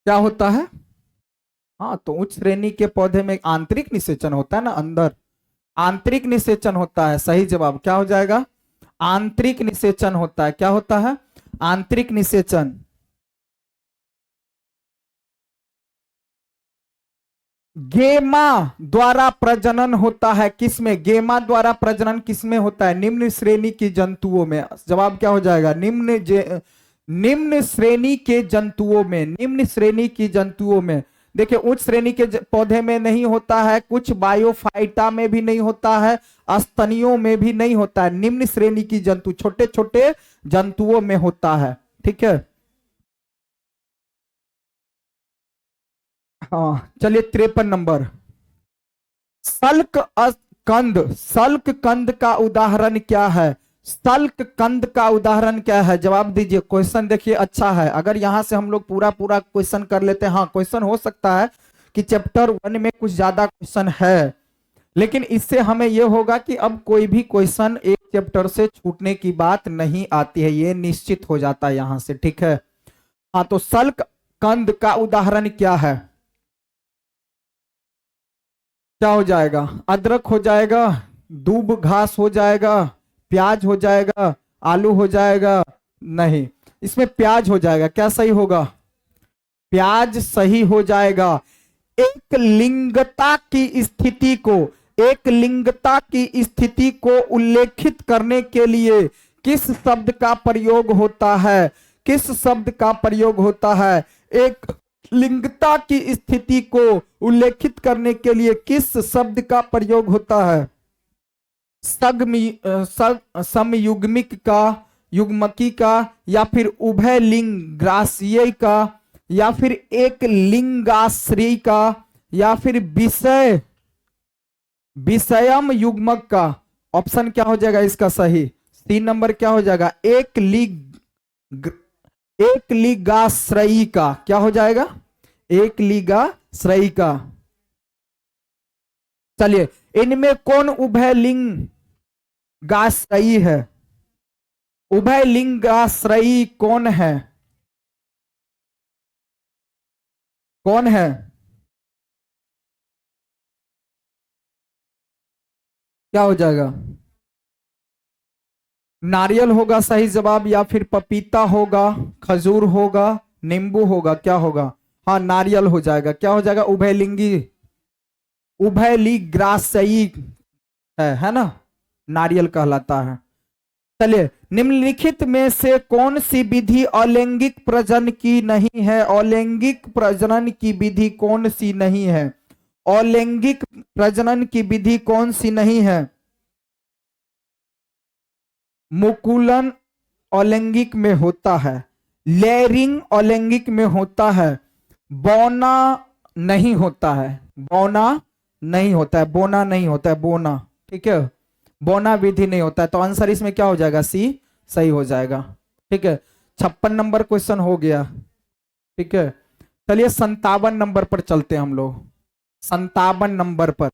क्या होता है? हाँ, तो उच्च श्रेणी के पौधे में आंतरिक निषेचन होता है ना, अंदर आंतरिक निषेचन होता है। सही जवाब क्या हो जाएगा? आंतरिक निषेचन होता है। क्या होता है? आंतरिक निषेचन। गेमा द्वारा प्रजनन होता है किसमें? गेमा द्वारा प्रजनन किसमें होता है? निम्न श्रेणी की जंतुओं में। जवाब क्या हो जाएगा? निम्न श्रेणी के जंतुओं में। निम्न श्रेणी की जंतुओं में। देखिए, उच्च श्रेणी के पौधे में नहीं होता है, कुछ बायोफाइटा में भी नहीं होता है, स्तनियों में भी नहीं होता है। निम्न श्रेणी की जंतु, छोटे छोटे जंतुओं में होता है। ठीक है। हाँ, चलिए 53 नंबर। सल्क कंद। सल्क कंद का उदाहरण क्या है? सल्क कंद का उदाहरण क्या है? जवाब दीजिए। क्वेश्चन देखिए अच्छा है। अगर यहां से हम लोग पूरा पूरा क्वेश्चन कर लेते हैं, हाँ क्वेश्चन हो सकता है कि चैप्टर 1 में कुछ ज्यादा क्वेश्चन है, लेकिन इससे हमें यह होगा कि अब कोई भी क्वेश्चन एक चैप्टर से छूटने की बात नहीं आती है, ये निश्चित हो जाता है यहां से। ठीक है। हाँ, तो सल्क कंद का उदाहरण क्या है? क्या हो जाएगा? अदरक हो जाएगा, दूब घास हो जाएगा, प्याज हो जाएगा, आलू हो जाएगा? नहीं, इसमें प्याज हो जाएगा। क्या सही होगा? प्याज सही हो जाएगा। एक लिंगता की स्थिति को, एक लिंगता की स्थिति को उल्लेखित करने के लिए किस शब्द का प्रयोग होता है? किस शब्द का प्रयोग होता है? एक लिंगता की स्थिति को उल्लेखित करने के लिए किस शब्द का प्रयोग होता है? समयुग्मिक का, युग्मकी का, या फिर उभय लिंग ग्रासीय का, या फिर एक लिंगाश्रय का, या फिर विषयम युग्मक का? ऑप्शन क्या हो जाएगा इसका सही? 3 नंबर क्या हो जाएगा? एक लिंगाश्रयी का। क्या हो जाएगा? एक लिंगाश्रयी का। चलिए, इनमें कौन उभय लिंगाश्रयी है? उभय लिंगाश्रयी कौन है? कौन है? क्या हो जाएगा? नारियल होगा सही जवाब, या फिर पपीता होगा, खजूर होगा, नींबू होगा? क्या होगा? हाँ, नारियल हो जाएगा। क्या हो जाएगा? उभयलिंगी, उभयलिंगाश्रयी है ना, नारियल कहलाता है। चलिए, निम्नलिखित में से कौन सी विधि अलैंगिक प्रजनन की नहीं है? अलैंगिक प्रजनन की विधि कौन सी नहीं है? अलैंगिक प्रजनन की विधि कौन सी नहीं है? मुकुलन अलैंगिक में होता है, लेयरिंग अलैंगिक में होता है, बौना नहीं होता है, बौना नहीं होता है, बोना नहीं होता है, बोना, ठीक है, बोना विधि नहीं होता है। तो आंसर इसमें क्या हो जाएगा, सी सही हो जाएगा। ठीक है, 56 नंबर क्वेश्चन हो गया। ठीक है, चलिए 57 नंबर पर चलते हैं हम लोग। 57 नंबर पर,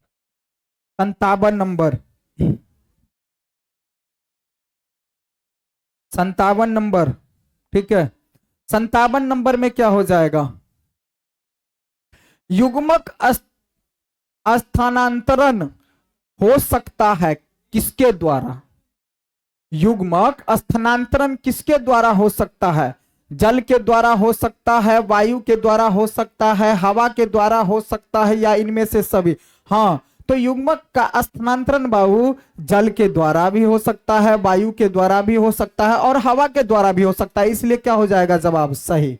57 नंबर, 57 नंबर। ठीक है, 57 नंबर में क्या हो जाएगा, युग्मक स्थानांतरण हो सकता है किसके द्वारा, युग्मक स्थानांतरण किसके द्वारा हो सकता है, जल के द्वारा हो सकता है, वायु के द्वारा हो सकता है, हवा के द्वारा हो सकता है, या इनमें से सभी। हाँ, तो युग्मक का स्थानांतरण बाबू जल के द्वारा भी हो सकता है, वायु के द्वारा भी हो सकता है, और हवा के द्वारा भी हो सकता है। इसलिए क्या हो जाएगा जवाब सही,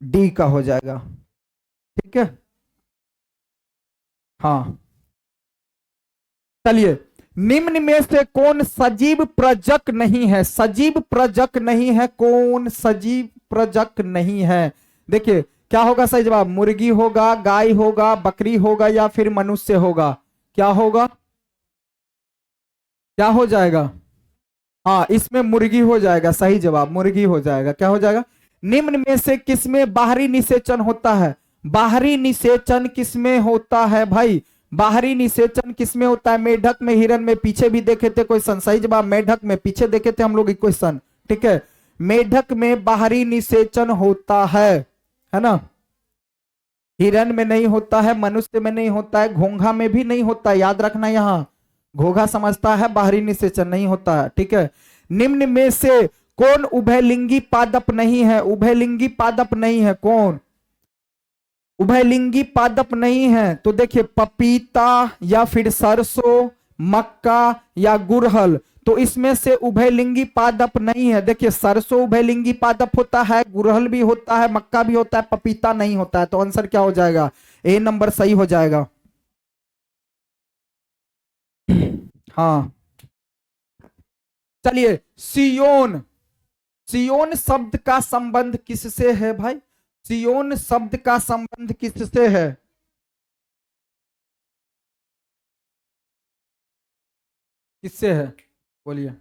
डी का हो जाएगा। ठीक है, हाँ, चलिए, निम्न में से कौन सजीव प्रजक नहीं है, सजीव प्रजक नहीं है, कौन सजीव प्रजक नहीं है। देखिए क्या होगा सही जवाब, मुर्गी होगा, गाय होगा, बकरी होगा, या फिर मनुष्य होगा। क्या होगा, क्या हो जाएगा, हाँ इसमें मुर्गी हो जाएगा, सही जवाब मुर्गी हो जाएगा। क्या हो जाएगा, निम्न में से किसमें बाहरी निषेचन होता है, बाहरी निषेचन किसमें होता है भाई, बाहरी निषेचन किसमें होता है, मेढक में, हिरन में, पीछे भी देखे थे क्वेश्चन, सही जवाब मेढक में, पीछे देखे थे हम लोग क्वेश्चन। ठीक है, मेढक में बाहरी निषेचन होता है ना, हिरन में नहीं होता है, मनुष्य में नहीं होता है, घोंघा में भी नहीं होता है, याद रखना, यहां घोंघा समझता है, बाहरी निषेचन नहीं होता है। ठीक है, निम्न में से कौन उभयलिंगी पादप नहीं है, उभयलिंगी पादप नहीं है, कौन उभयलिंगी पादप नहीं है, तो देखिए पपीता, या फिर सरसों, मक्का, या गुड़हल। तो इसमें से उभयलिंगी पादप नहीं है। देखिए सरसों उभयलिंगी पादप होता है, गुड़हल भी होता है, मक्का भी होता है, पपीता नहीं होता है। तो आंसर क्या हो जाएगा, ए नंबर सही हो जाएगा। हाँ, चलिए सियोन, सियोन शब्द का संबंध किससे है भाई, सियोन शब्द का संबंध किससे है, किससे है, बोलिए।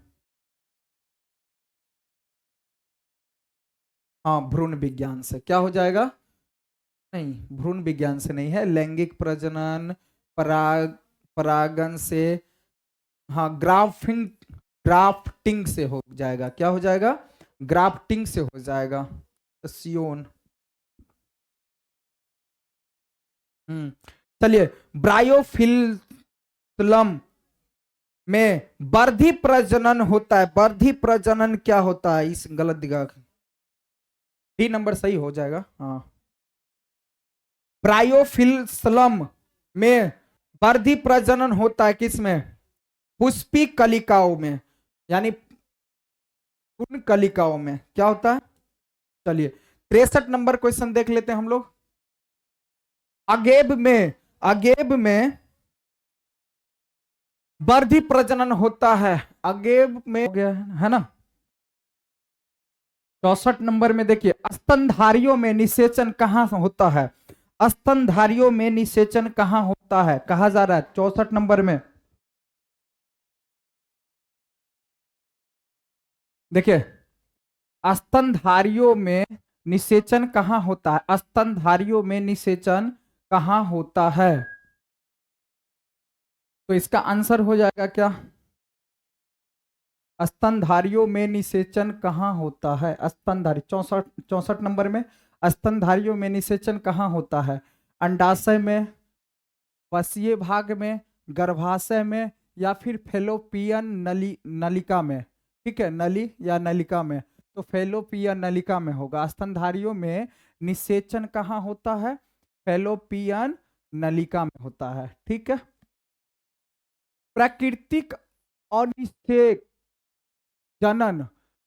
हाँ, भ्रूण विज्ञान से। क्या हो जाएगा, नहीं भ्रूण विज्ञान से नहीं है, लैंगिक प्रजनन, परागन से, हाँ ग्राफ्टिंग, ग्राफ्टिंग से हो जाएगा। क्या हो जाएगा, ग्राफ्टिंग से हो जाएगा। तो सियोन। चलिए, ब्रायोफिल्म में वर्धी प्रजनन होता है, वर्धी प्रजनन क्या होता है, इस गलत दिखा, डी नंबर सही हो जाएगा। हाँ, ब्रायोफिल्म में वर्धी प्रजनन होता है किसमें, पुष्पी कलिकाओं में, यानी पूर्ण कलिकाओं में। क्या होता है, चलिए 63 नंबर क्वेश्चन देख लेते हैं हम लोग। अगेब में, अगेब में वर्धी प्रजनन होता है, अगेब में हो गया है ना। 64 नंबर में देखिए, स्तनधारियों में निषेचन कहां होता है, स्तनधारियों में निषेचन कहां होता है, कहा जा रहा है 64 नंबर में। देखिए स्तनधारियों में निषेचन कहां होता है, स्तनधारियों में निषेचन कहां होता है, तो इसका आंसर हो जाएगा क्या, स्तनधारियों में निषेचन कहां होता है, स्तनधारी 64 नंबर में, स्तनधारियों में निषेचन कहां होता है, अंडाशय में, वसीय भाग में, गर्भाशय में, या फिर फेलोपियन नलिका में। ठीक है, नली या नलिका में, तो फेलोपियन नलिका में होगा। स्तनधारियों में निषेचन कहाँ होता है, फेलोपियन नलिका में होता है। ठीक है, प्राकृतिक अनिषेक जनन,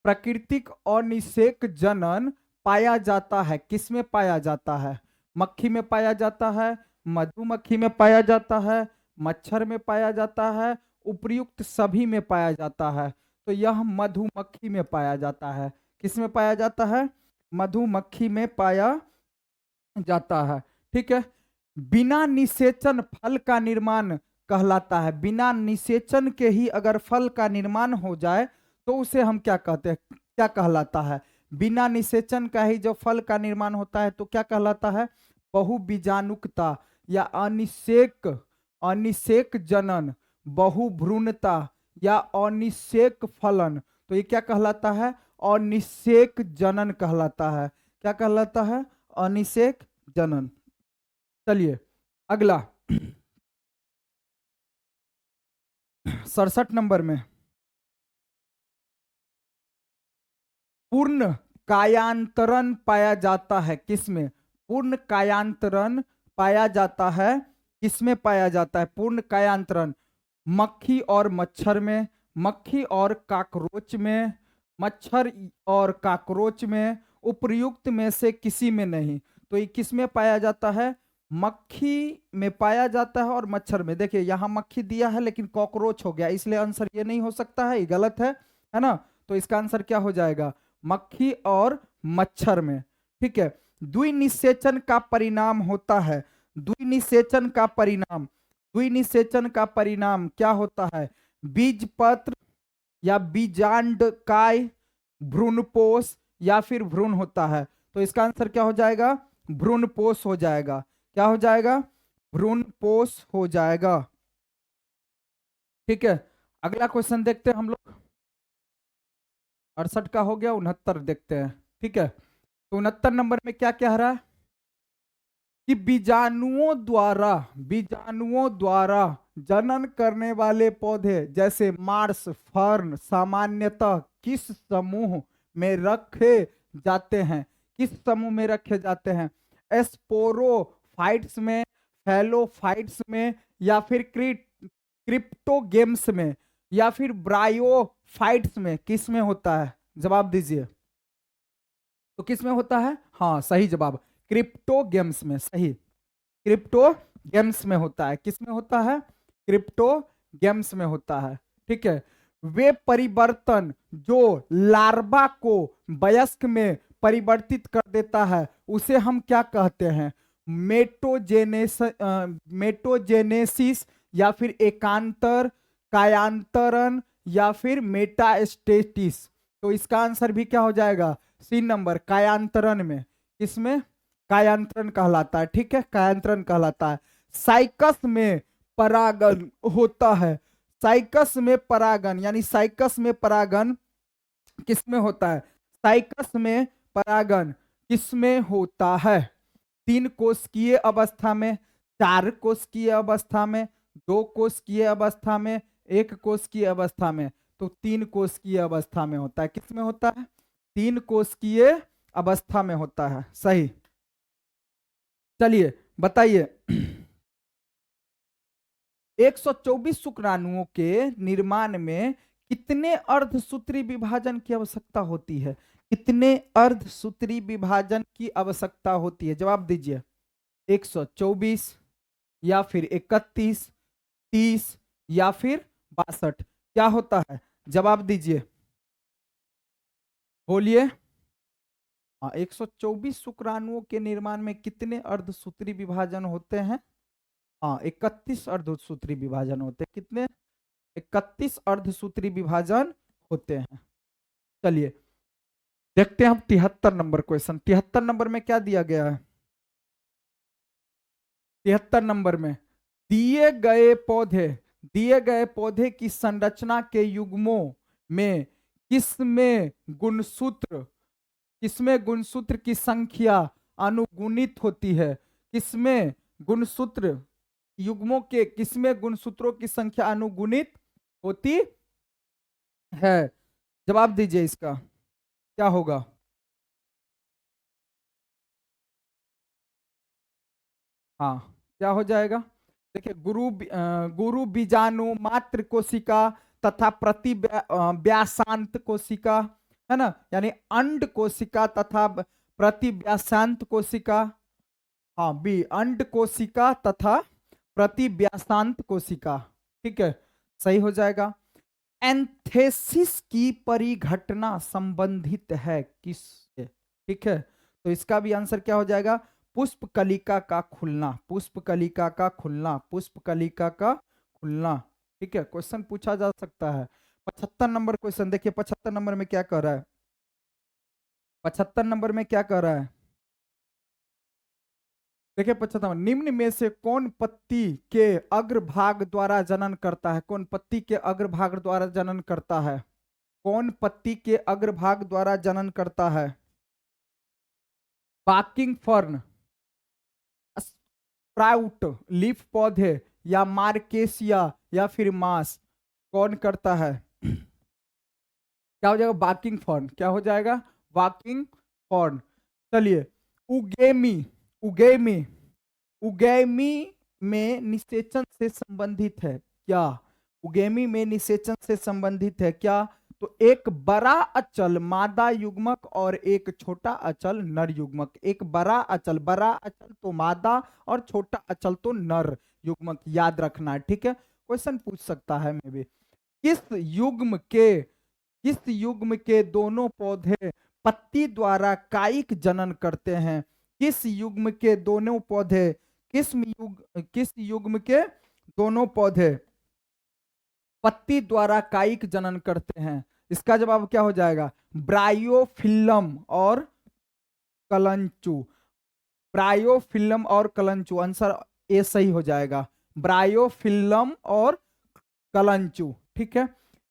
प्राकृतिक अनिषेक जनन पाया जाता है, किसमें पाया जाता है, मक्खी में पाया जाता है, मधुमक्खी में पाया जाता है, मच्छर में पाया जाता है, उपर्युक्त सभी में पाया जाता है। तो यह मधुमक्खी में पाया जाता है, किसमें पाया जाता है, मधुमक्खी में पाया जाता है। ठीक है, बिना निषेचन फल का निर्माण कहलाता है। बिना निषेचन के ही अगर फल का निर्माण हो जाए तो उसे हम क्या कहते हैं, क्या कहलाता है? बिना निषेचन का ही जो फल का निर्माण होता है तो क्या कहलाता है? बहुबीजाणुकता या अनिषेक, अनिषेक जनन, बहुभ्रूणता या अनिषेक फलन। तो ये क्या कहलाता है? अनिषेक जनन कहलाता है। क्या कहलाता है? अनिषेक जनन। चलिए अगला 67 नंबर में, पूर्ण कायांतरण पाया जाता है किसमें? पूर्ण कायांतरण पाया जाता है किसमें? पाया जाता है पूर्ण कायांतरण? मक्खी और मच्छर में, मक्खी और काकरोच में, मच्छर और काकरोच में, उपर्युक्त में से किसी में नहीं। तो ये किस में पाया जाता है? मक्खी में पाया जाता है और मच्छर में। देखिए यहाँ मक्खी दिया है लेकिन कॉकरोच हो गया, इसलिए आंसर ये नहीं हो सकता है, ये गलत है ना? तो इसका आंसर क्या हो जाएगा? मक्खी और मच्छर में। ठीक है, द्विनिषेचन का परिणाम होता है, द्विनिषेचन का परिणाम, द्विनिषेचन का परिणाम क्या होता है? बीजपत्र या बीजांडकाय, भ्रूणपोष या फिर भ्रूण होता है। तो इसका आंसर क्या हो जाएगा? भ्रूणपोष हो जाएगा। क्या हो जाएगा? भ्रूणपोष हो जाएगा। ठीक है, अगला क्वेश्चन देखते हैं हम लोग। 68 का हो गया, 69 देखते हैं। ठीक है, तो 69 नंबर में क्या कह रहा है कि बीजाणुओं द्वारा जनन करने वाले पौधे जैसे मार्स फर्न सामान्यतः किस समूह में रखे जाते हैं? किस समूह में रखे जाते हैं? एस्पोरोफाइट्स में, फैलोफाइट्स में या फिर क्रिप्टोगेम्स में या फिर ब्रायोफाइट्स में? किस में होता है? जवाब दीजिए। तो किस में होता है? हाँ सही जवाब, क्रिप्टो गेम्स में। सही, क्रिप्टो गेम्स में होता है। किस में होता है? क्रिप्टो गेम्स में होता है। ठीक है, वे परिवर्तन जो लार्वा को वयस्क में परिवर्तित कर देता है उसे हम क्या कहते हैं? मेटोजेनेसिस या फिर एकांतर, कायांतरण या फिर मेटास्टेसिस। तो इसका आंसर भी क्या हो जाएगा? सी नंबर, कायांतरण में। इसमें कायांतरण कहलाता है। ठीक है, कायांतरण कहलाता है। साइकस में परागन होता है, साइकस में परागन यानी साइकस में परागन किसमें होता है? साइकस में परागन किसमें होता है? 3 कोशिकीय अवस्था में, 4 कोशिकीय अवस्था में, 2 कोशिकीय अवस्था में, 1 कोशिकीय अवस्था में। तो 3 कोशिकीय अवस्था में होता है। किसमें होता है? 3 कोशिकीय अवस्था में होता है। सही, चलिए बताइए 124 शुक्राणुओं के निर्माण में कितने अर्धसूत्री विभाजन की आवश्यकता होती है? कितने अर्धसूत्री विभाजन की आवश्यकता होती है? जवाब दीजिए। 124 या फिर 31, 30 या फिर 62? क्या होता है? जवाब दीजिए, बोलिए। हाँ, 124 शुक्राणुओं के निर्माण में कितने अर्धसूत्री विभाजन होते हैं? हाँ, 31 अर्धसूत्री विभाजन होते हैं। कितने? 31 अर्धसूत्री विभाजन होते हैं। चलिए देखते हैं हम 73 नंबर क्वेश्चन। 73 नंबर में क्या दिया गया है? 73 नंबर में दिए गए पौधे की संरचना के युग्मों में किसमें गुणसूत्र की संख्या अनुगुणित होती है? किसमें गुणसूत्र युग्मों के किसमें गुणसूत्रों की संख्या अनुगुणित होती है? जवाब दीजिए, इसका क्या होगा? हाँ, क्या हो जाएगा? देखिए, गुरु बीजाणु, मात्र कोशिका तथा व्यासांत कोशिका, है ना? यानी अंड कोशिका तथा प्रतिव्यासांत कोशिका। हाँ, बी अंड कोशिका तथा प्रतिव्यासांत कोशिका। ठीक है, सही हो जाएगा। एंथेसिस की परिघटना संबंधित है किससे? ठीक है, तो इसका भी आंसर क्या हो जाएगा? पुष्प कलिका का खुलना, पुष्प कलिका का खुलना, पुष्प कलिका का खुलना। ठीक है, क्वेश्चन पूछा जा सकता है। 75 नंबर क्वेश्चन देखिए, 75 नंबर में क्या कर रहा है, 75 नंबर में क्या कर रहा है, देखिए 75, निम्न में से कौन पत्ती के अग्रभाग द्वारा जनन करता है, कौन पत्ती के अग्रभाग द्वारा जनन करता है, कौन पत्ती के अग्रभाग द्वारा जनन करता है, बाकिंग फर्न, स्प्राउट लीफ पौधे, या मार्केसिया, या फिर मास, कौन करता है, क्या हो जाएगा, बाकिंग फर्न, क्या हो जाएगा, बाकिंग फर्न। चलिए, उगेमी, उगेमी, उगेमी में निषेचन से संबंधित है क्या, उगेमी में निषेचन से संबंधित है क्या, तो एक बड़ा अचल मादा युग्मक और एक छोटा अचल नर युग्मक, एक बड़ा अचल तो मादा और छोटा अचल तो नर युग्मक, याद रखना है। ठीक है, क्वेश्चन पूछ सकता है मे भी, किस युग्म के दोनों पौधे पत्ती द्वारा कायिक जनन करते हैं, किस युग्म के दोनों पौधे, किस युग्म के दोनों पौधे पत्ती द्वारा कायिक जनन करते हैं, इसका जवाब क्या हो जाएगा, ब्रायोफिल्लम और कलंचु, ब्रायोफिल्लम और कलंचु, आंसर ए सही हो जाएगा, ब्रायोफिल्लम और कलंचु। ठीक है,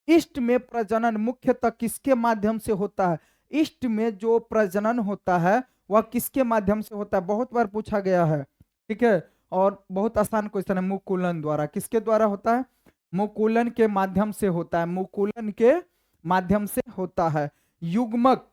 इष्ट में प्रजनन मुख्यतः किसके माध्यम से होता है, इष्ट में जो प्रजनन होता है वह किसके माध्यम से होता है, बहुत बार पूछा गया है। ठीक है, और बहुत आसान क्वेश्चन है, मुकुलन द्वारा, किसके द्वारा होता है, मुकुलन के माध्यम से होता है, मुकुलन के माध्यम से होता है। युग्मक,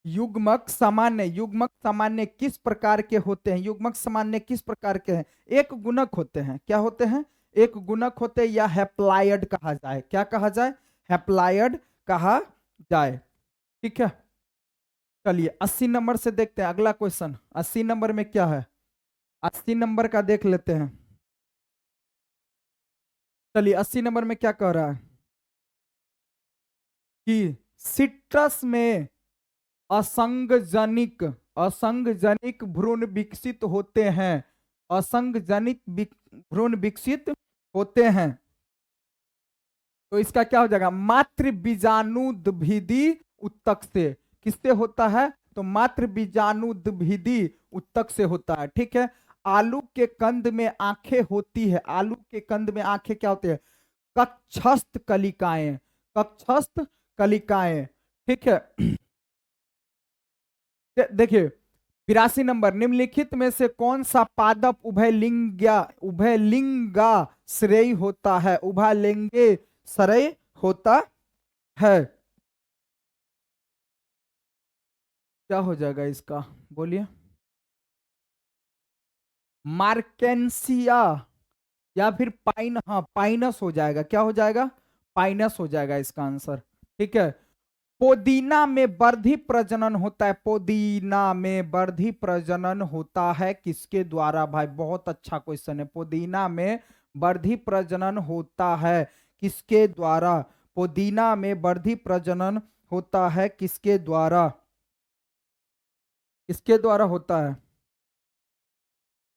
युग्मक सामान्य किस प्रकार के होते हैं, युग्मक सामान्य किस प्रकार के हैं, एक गुणक होते हैं, क्या होते हैं, एक गुणक होते या हैप्लायड कहा जाए, क्या कहा जाए, हैप्लायड कहा जाए। ठीक है, चलिए 80 नंबर से देखते हैं अगला क्वेश्चन, 80 नंबर में क्या है, 80 नंबर का देख लेते हैं। चलिए 80 नंबर में क्या कह रहा है कि सिट्रस में असंगजनिक भ्रूण विकसित होते हैं, असंगजनिक भ्रूण विकसित होते हैं, तो इसका क्या हो जाएगा, मातृ बीजाणुद्भिदी उत्तक से, किससे होता है, तो मातृ बीजाणुद्भिदी उत्तक से होता है। ठीक है, आलू के कंद में आंखें होती है, आलू के कंद में आंखें क्या होती है, कक्षस्थ कलिकाएं, कक्षस्थ कलिकाएं। ठीक है, देखिए 82 नंबर, निम्नलिखित में से कौन सा पादप उभयलिंगा श्रेय होता है, उभयलिंगे श्रेय होता है, क्या हो जाएगा इसका, बोलिए, मार्केंसिया या फिर पाइनस हो जाएगा, क्या हो जाएगा, पाइनस हो जाएगा इसका आंसर। ठीक है, पोदीना में वर्धी प्रजनन होता है, पोदीना में वर्धी प्रजनन होता है किसके द्वारा, भाई बहुत अच्छा क्वेश्चन है, पोदीना में वर्धी प्रजनन होता है किसके द्वारा, पोदीना में वर्धी प्रजनन होता है किसके द्वारा, किसके द्वारा होता है,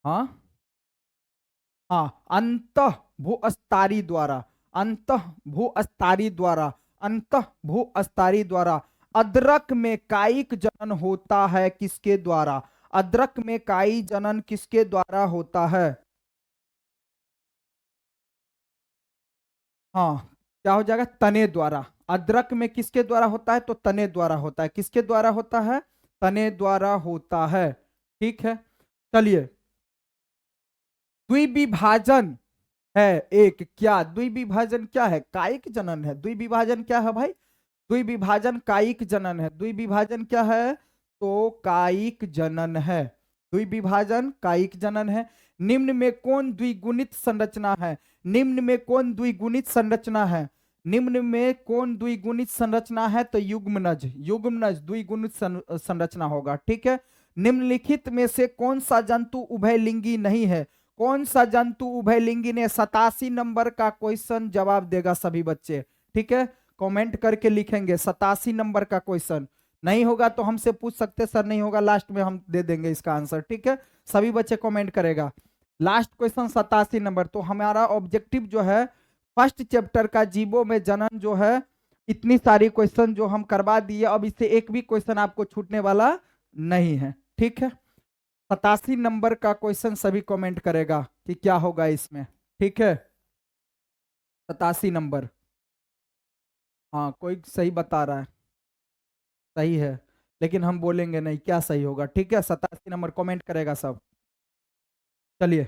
हाँ हाँ, अंतः भूअस्तारी द्वारा, अंतः भूअस्तारी द्वारा, अंतः भूअस्तारी द्वारा। अदरक में कायिक जनन होता है किसके द्वारा, अदरक में कायिक जनन किसके द्वारा होता है, हाँ क्या हो जाएगा, तने द्वारा, अदरक में किसके द्वारा होता है, तो तने द्वारा होता है, किसके द्वारा होता है, तने द्वारा होता है। ठीक है, चलिए, द्विविभाजन है एक, क्या द्विविभाजन क्या है, कायिक जनन है, द्विविभाजन क्या है भाई, द्विविभाजन कायिक जनन है, द्विविभाजन क्या है, तो कायिक जनन है, द्विविभाजन कायिक जनन है। निम्न में कौन द्विगुणित संरचना है, निम्न में कौन द्विगुणित संरचना है, निम्न में कौन द्विगुणित संरचना है, तो युग्मनज, युग्मनज द्विगुणित संरचना होगा। ठीक है, निम्नलिखित में से कौन सा जंतु उभयलिंगी नहीं है, कौन सा जंतु उभयलिंगी ने, 87 नंबर का क्वेश्चन जवाब देगा सभी बच्चे। ठीक है, कमेंट करके लिखेंगे 87 नंबर का क्वेश्चन, नहीं होगा तो हमसे पूछ सकते सर, नहीं होगा लास्ट में हम दे देंगे इसका आंसर, ठीक है। सभी बच्चे कमेंट करेगा। Last question 87 number. तो हमारा ऑब्जेक्टिव जो है फर्स्ट चैप्टर का जीवों में जनन जो है, इतनी सारी क्वेश्चन जो हम करवा दिए, अब इससे एक भी क्वेश्चन आपको छूटने वाला नहीं है, ठीक है। 87 नंबर का क्वेश्चन सभी कमेंट करेगा कि क्या होगा इसमें, ठीक है। 87 नंबर, हाँ कोई सही बता रहा है, सही है, लेकिन हम बोलेंगे नहीं क्या सही होगा, ठीक है। 87 नंबर कमेंट करेगा सब। चलिए।